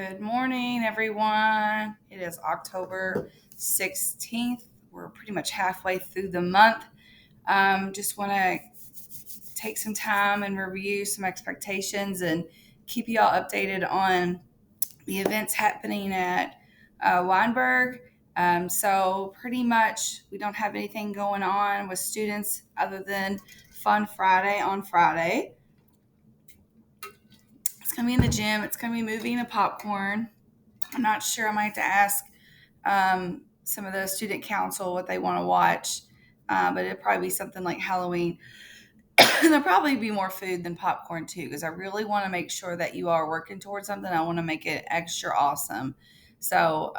Good morning, everyone. It is October 16th. We're pretty much halfway through the month. Just want to take some time and review some expectations and keep you all updated on the events happening at Weinberg. So, pretty much, we don't have anything going on with students other than Fun Friday on Friday. It's going to be in the gym, it's going to be moving and popcorn. I'm not sure. I might have to ask some of the student council what they want to watch, but it'd probably be something like Halloween. There'll probably be more food than popcorn too, because I really want to make sure that you are working towards something. I want to make it extra awesome. So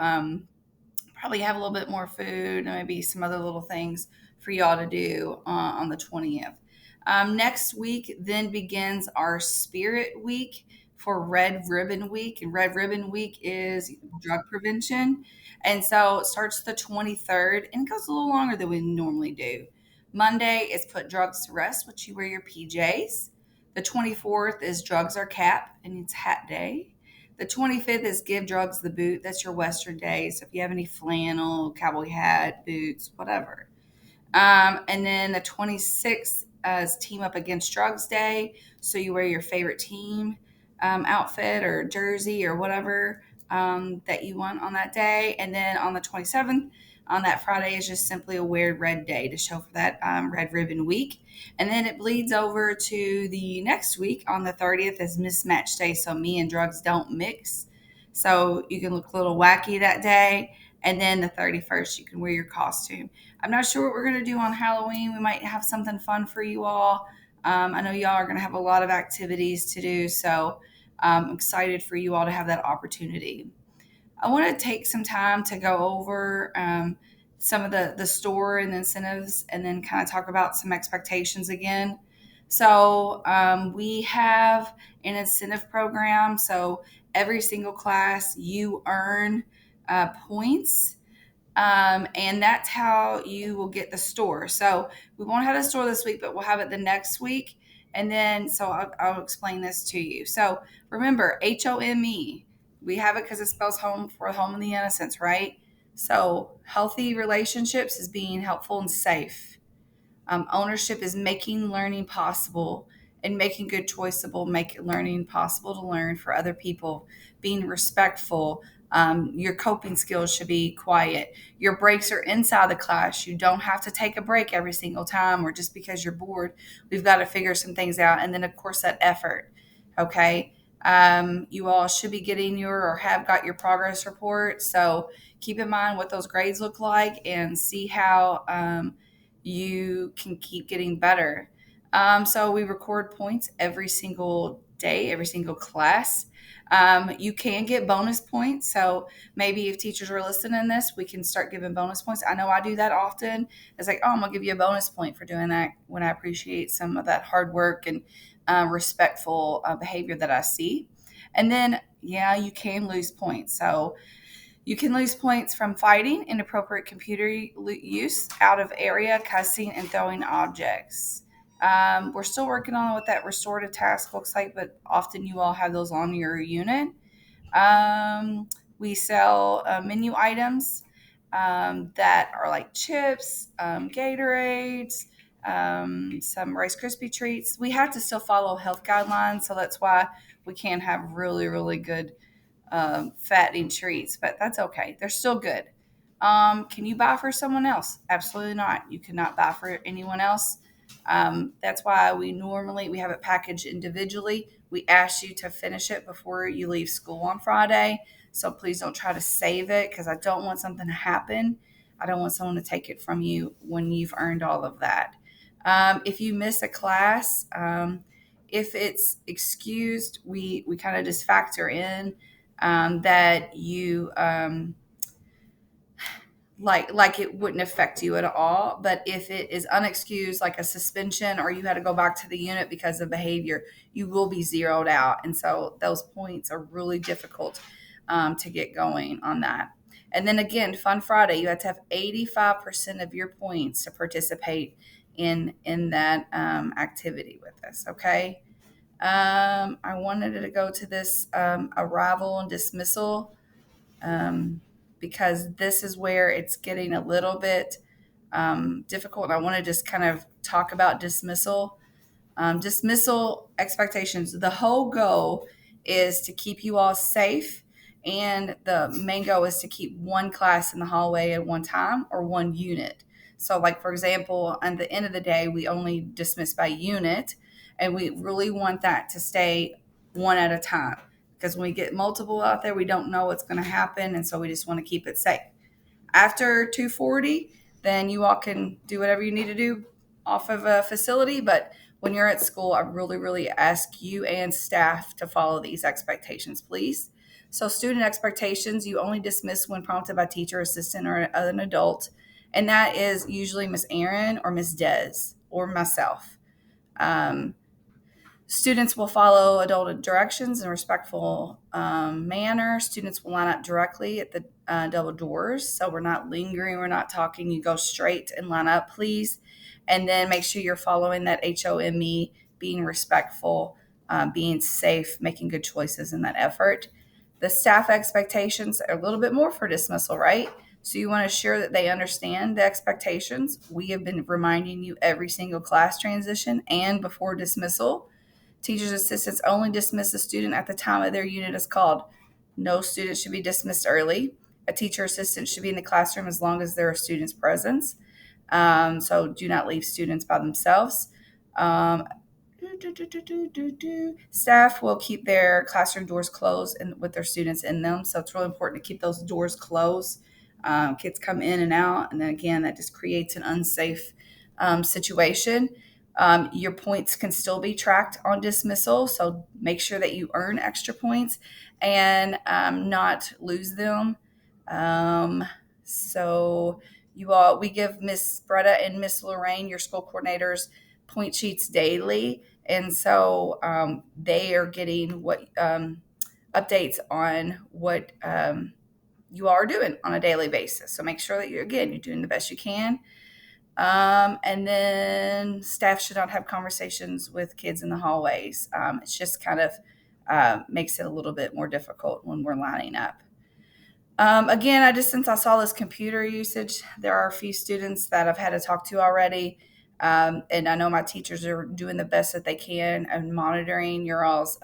probably have a little bit more food and maybe some other little things for y'all to do on the 20th. Next week then begins our Spirit Week for Red Ribbon Week. And Red Ribbon Week is drug prevention. And so it starts the 23rd and it goes a little longer than we normally do. Monday is Put Drugs to Rest, which you wear your PJs. The 24th is Drugs Are Cap, and it's Hat Day. The 25th is Give Drugs the Boot. That's your Western day. So if you have any flannel, cowboy hat, boots, whatever. And then the 26th is Team Up Against Drugs Day. So you wear your favorite team outfit or jersey or whatever that you want on that day. And then on the 27th, on that Friday, is just simply a Wear Red Day to show for that Red Ribbon Week. And then it bleeds over to the next week on the 30th is Mismatch Day. So me and drugs don't mix. So you can look a little wacky that day. And then the 31st, you can wear your costume. I'm not sure what we're going to do on Halloween. We might have something fun for you all. I know y'all are going to have a lot of activities to do. So I'm excited for you all to have that opportunity. I want to take some time to go over some of the store and the incentives and then kind of talk about some expectations again. So, we have an incentive program. So, every single class you earn points. And that's how you will get the store. So we won't have the store this week, but we'll have it the next week. And then, so I'll explain this to you. So remember, HOME, we have it because it spells home for home of the innocents, right? So healthy relationships is being helpful and safe. Ownership is making learning possible, and making good choices will make learning possible to learn for other people. Being respectful. Your coping skills should be quiet. Your breaks are inside the class. You don't have to take a break every single time or just because you're bored. We've got to figure some things out. And then, of course, that effort. Okay. You all should be getting your or have got your progress report. So keep in mind what those grades look like and see how you can keep getting better. So we record points every single day, every single class. You can get bonus points. So maybe if teachers are listening to this, we can start giving bonus points. I know I do that often. It's like, oh, I'm going to give you a bonus point for doing that when I appreciate some of that hard work and respectful behavior that I see. And then, yeah, you can lose points. So you can lose points from fighting, inappropriate computer use, out of area, cussing, and throwing objects. We're still working on what that restorative task looks like, but often you all have those on your unit. We sell menu items that are like chips, Gatorades, some Rice Krispie treats. We have to still follow health guidelines, so that's why we can't have really, really good fattening treats, but that's okay. They're still good. Can you buy for someone else? Absolutely not. You cannot buy for anyone else. That's why we have it packaged individually. We ask you to finish it before you leave school on Friday. So please don't try to save it because I don't want something to happen. I don't want someone to take it from you when you've earned all of that. If you miss a class, if it's excused, we kind of just factor in that you like it wouldn't affect you at all. But if it is unexcused, like a suspension, or you had to go back to the unit because of behavior, you will be zeroed out. And so those points are really difficult to get going on that. And then again, Fun Friday, you have to have 85% of your points to participate in that activity with us. Okay. I wanted to go to this arrival and dismissal um, because this is where it's getting a little bit difficult. And I want to just kind of talk about dismissal. Dismissal expectations. The whole goal is to keep you all safe, and the main goal is to keep one class in the hallway at one time or one unit. So, like for example, at the end of the day, we only dismiss by unit, and we really want that to stay one at a time because when we get multiple out there, we don't know what's going to happen, and so we just want to keep it safe. After 2:40, then you all can do whatever you need to do off of a facility. But when you're at school, I really, really ask you and staff to follow these expectations, please. So, student expectations, you only dismiss when prompted by teacher, assistant, or an adult. And that is usually Miss Erin or Miss Des or myself. Um, Students will follow adult directions in a respectful manner. Students will line up directly at the double doors. So we're not lingering, we're not talking. You go straight and line up, please. And then make sure you're following that HOME, being respectful, being safe, making good choices in that effort. The staff expectations are a little bit more for dismissal, right? So you want to ensure that they understand the expectations. We have been reminding you every single class transition and before dismissal. Teachers' assistants only dismiss a student at the time of their unit is called. No student should be dismissed early. A teacher assistant should be in the classroom as long as there are students present. So do not leave students by themselves. Um, Staff will keep their classroom doors closed and with their students in them. So it's really important to keep those doors closed. Kids come in and out, and then again, that just creates an unsafe situation. Your points can still be tracked on dismissal, so make sure that you earn extra points and not lose them. Um, so we give Miss Bretta and Miss Lorraine, your school coordinators, point sheets daily, and so they are getting what updates on what you are doing on a daily basis. So make sure that you're doing the best you can. And then staff should not have conversations with kids in the hallways. It's just kind of makes it a little bit more difficult when we're lining up. Again, since I saw this computer usage, there are a few students that I've had to talk to already. And I know my teachers are doing the best that they can and monitoring your all's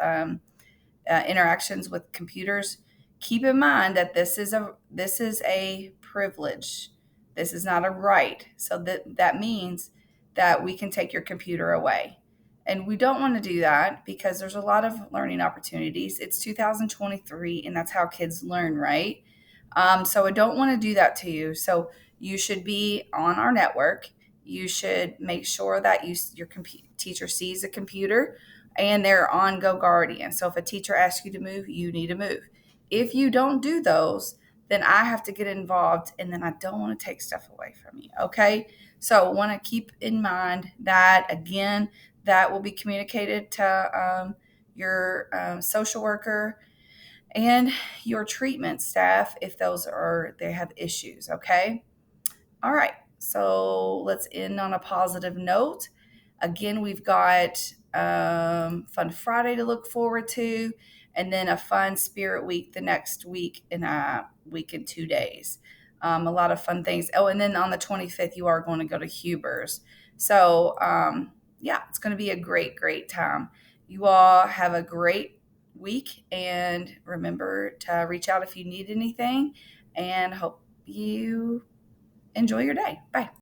interactions with computers. Keep in mind that this is a privilege. This is not a right. So that means that we can take your computer away. And we don't want to do that because there's a lot of learning opportunities. It's 2023 and that's how kids learn, right? So I don't want to do that to you. So you should be on our network. You should make sure that your teacher sees a computer and they're on Go Guardian. So if a teacher asks you to move, you need to move. If you don't do those, then I have to get involved and then I don't want to take stuff away from you. Okay. So I want to keep in mind that again, that will be communicated to your social worker and your treatment staff if they have issues. Okay. All right. So let's end on a positive note. Again, we've got Fun Friday to look forward to, and then a fun Spirit Week the next week in a week and 2 days. A lot of fun things. Oh, and then on the 25th, you are going to go to Huber's. So, yeah, it's going to be a great, great time. You all have a great week, and remember to reach out if you need anything, and hope you enjoy your day. Bye.